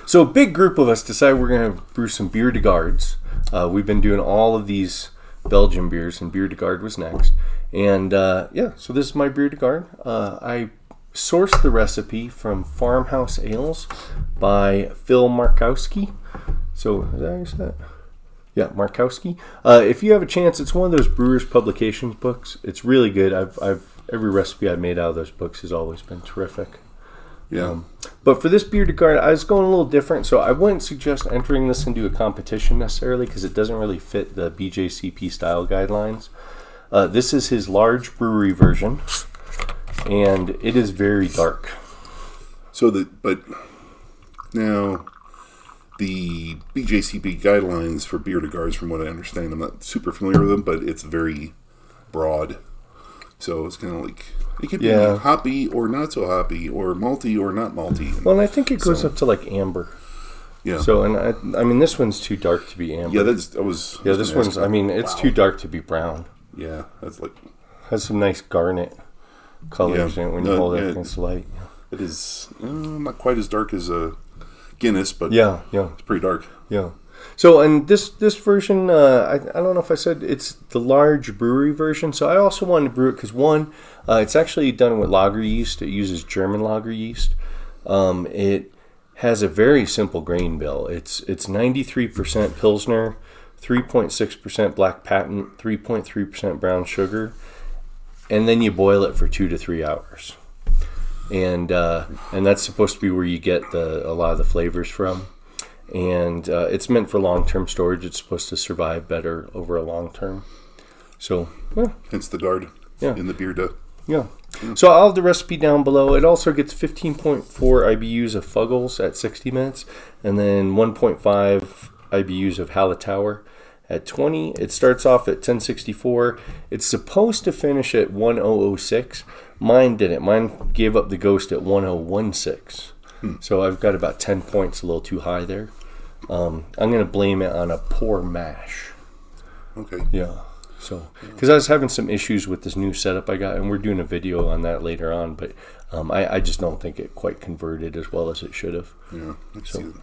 So a big group of us decided we're going to brew some Biere De Gardes. We've been doing all of these Belgian beers, and Biere De Garde was next. And so this is my Biere De Garde. I sourced the recipe from Farmhouse Ales by Phil Markowski. So, is that how you say it? Yeah, Markowski. If you have a chance, it's one of those Brewers Publications books. It's really good. Every recipe I've made out of those books has always been terrific. Yeah. But for this Biere De Garde, I was going a little different, so I wouldn't suggest entering this into a competition necessarily because it doesn't really fit the BJCP style guidelines. This is his large brewery version, and it is very dark. But now the BJCP guidelines for Biere De Gardes, from what I understand, I'm not super familiar with them, but it's very broad. So it's kind of like, it could be hoppy or not so hoppy, or malty or not malty. Well, and I think it goes up to like amber. Yeah. So, and I mean, this one's too dark to be amber. Yeah, this one's, it's too dark to be brown. Yeah, that's like... Has some nice garnet colors in it when you hold it against the light. It is not quite as dark as a Guinness, but it's pretty dark. Yeah. So, and this version, I don't know if I said it's the large brewery version. So I also wanted to brew it because it's actually done with lager yeast. It uses German lager yeast. It has a very simple grain bill. It's 93% Pilsner, 3.6% black patent, 3.3% brown sugar, and then you boil it for 2 to 3 hours. And that's supposed to be where you get a lot of the flavors from. And it's meant for long-term storage. It's supposed to survive better over a long term. So, hence the Garde in the Biere De. Yeah. So I'll have the recipe down below. It also gets 15.4 IBUs of Fuggles at 60 minutes, and then 1.5 IBUs of Hallertauer at 20. It starts off at 1064. It's supposed to finish at 1006. Mine didn't. Mine gave up the ghost at 1016. So I've got about 10 points, a little too high there. I'm going to blame it on a poor mash. Okay. Yeah. So, because I was having some issues with this new setup I got, and we're doing a video on that later on, but I just don't think it quite converted as well as it should have. Yeah.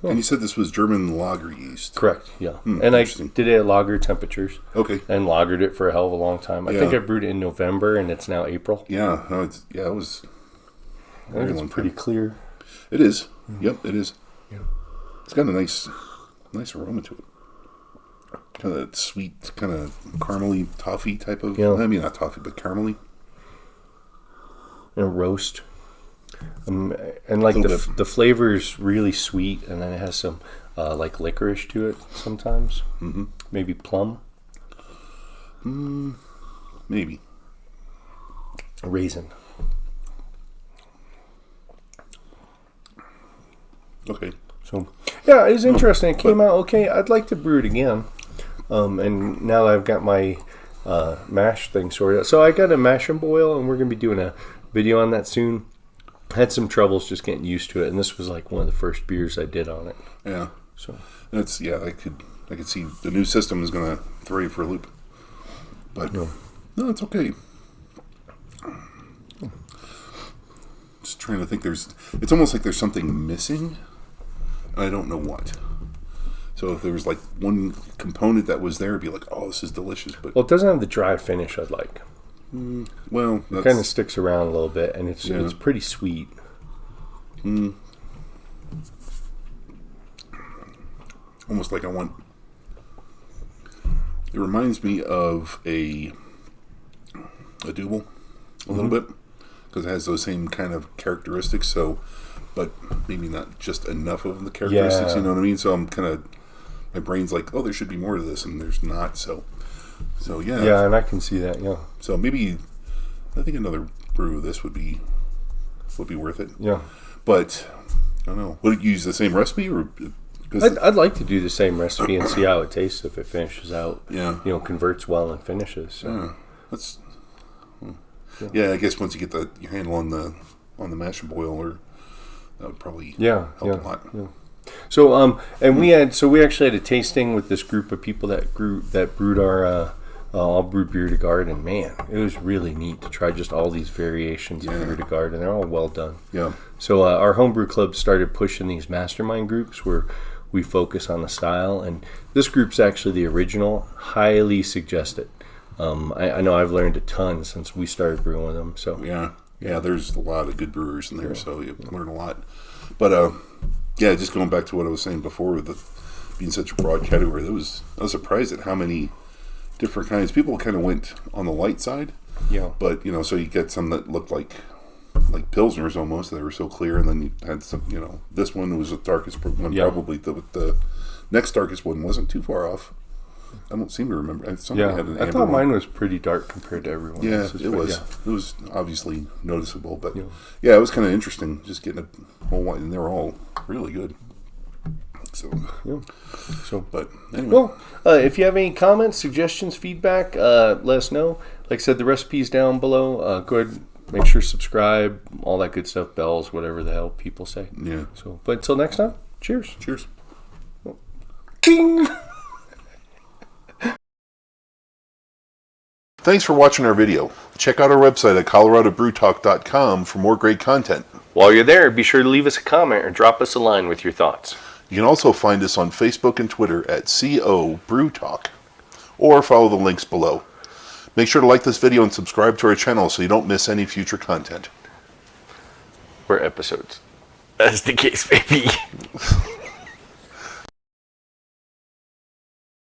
And you said this was German lager yeast. Correct, yeah. And I did it at lager temperatures. Okay. And lagered it for a hell of a long time. I think I brewed it in November, and it's now April. Yeah. No, it was. I think it's pretty clear. It is. Yep, it is. Yeah. It's got a nice aroma to it. Kind of sweet, kind of caramely toffee type of. Yeah. I mean, not toffee, but caramely. And a roast. And like the flavor is really sweet, and then it has some like licorice to it sometimes. Mm-hmm. Maybe plum. Maybe. A raisin. Okay. So, yeah, it's interesting. It came out okay. I'd like to brew it again. And now that I've got my mash thing sorted out. So I got a mash and boil, and we're going to be doing a video on that soon. Had some troubles just getting used to it, and this was like one of the first beers I did on it. Yeah. So that's I could see the new system is going to throw you for a loop. But no, it's okay. Just trying to think. It's almost like there's something missing. I don't know what. So if there was like one component that was there, it'd be like, oh, this is delicious. But it doesn't have the dry finish I'd like. Well, it kind of sticks around a little bit, and it's pretty sweet. Almost like I want. It reminds me of a Double a little bit, because it has those same kind of characteristics. So. But maybe not just enough of the characteristics, you know what I mean? So I'm kind of, my brain's like, oh, there should be more to this, and there's not. So yeah. Yeah, and I can see that. Yeah. So maybe, I think another brew of this would be worth it. Yeah. But I don't know. Would you use the same recipe, or? I'd like to do the same recipe and see how it tastes if it finishes out. Yeah. Converts well and finishes. So. Yeah. That's. Yeah, I guess once you get your handle on the mash and boil, or. That would probably help a lot. Yeah. So, and we actually had a tasting with this group of people that brewed our I'll brew Biere De Garde, and man, it was really neat to try just all these variations of Biere De Garde, and they're all well done. Yeah. So our homebrew club started pushing these mastermind groups where we focus on the style, and this group's actually the original. Highly suggest it. I know I've learned a ton since we started brewing with them. So yeah, there's a lot of good brewers in there, so you learn a lot. But just going back to what I was saying before with being such a broad category, I was surprised at how many different kinds. People kind of went on the light side, but so you get some that looked like pilsners almost. They were so clear, and then you had some. This one was the darkest one. Yeah. Probably the next darkest one wasn't too far off. I don't seem to remember. Somebody had an amber. I thought mine was pretty dark compared to everyone else's. It was. It was obviously noticeable, but it was kind of interesting just getting a whole wine, and they were all really good. So, but anyway. Well, if you have any comments, suggestions, feedback, let us know. Like I said, the recipe's down below. Go ahead, make sure to subscribe, all that good stuff, bells, whatever the hell people say. Yeah. So, but until next time, cheers. Cheers. Ding! Thanks for watching our video. Check out our website at coloradobrewtalk.com for more great content. While you're there, be sure to leave us a comment or drop us a line with your thoughts. You can also find us on Facebook and Twitter at CO Brew Talk, or follow the links below. Make sure to like this video and subscribe to our channel so you don't miss any future content. Or episodes, as the case may be.